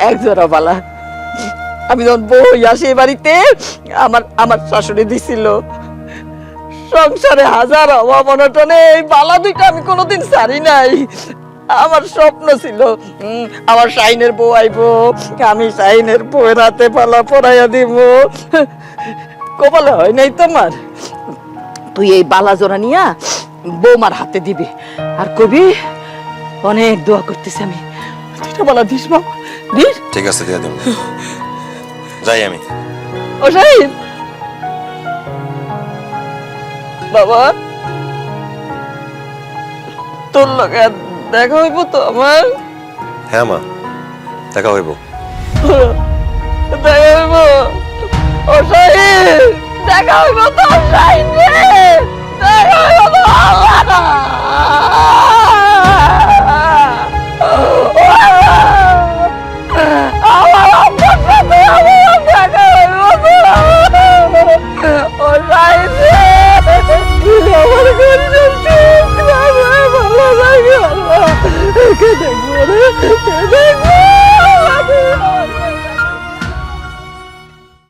এক জোড়া বালা। আমি যখন বই আসি এই বাড়িতে আমার আমার শাশুড়ি দিছিল। সংসারে হাজার অভাব অনটনে এই বালা দুইটা আমি কোনোদিন ছাড়ি নাই। আমার স্বপ্ন ছিল আমার শাইনের বউ আইবো, আমি শাইনের বউয়ের হাতে পালা পরাইয়া দিব। কপালে হয় নাই তোমার? তুই এই বালা জোড়া নিয়া বৌমার হাতে দিবি আর কবি অনেক দোয়া করতেছি আমি। দুইটা বালা দিস বাবা, দিস। ঠিক আছে, দিয়ে দেব। যাই আমি। ও শাহিন বাবা, তোর লগে দেখা হইব তো আমার? হ্যাঁ মা, দেখা হইব। দেখা হইব। ও শাহিন, দেখা হইব তো শাহিন রে, দেখা হইব তো। আল্লাহ না, আমার আব্বার সাথে আমার দেখা হইব তো। ও শাহিন রে, আমার ঘরে ভালো লাগে। আল্লাহ দেখবো রে।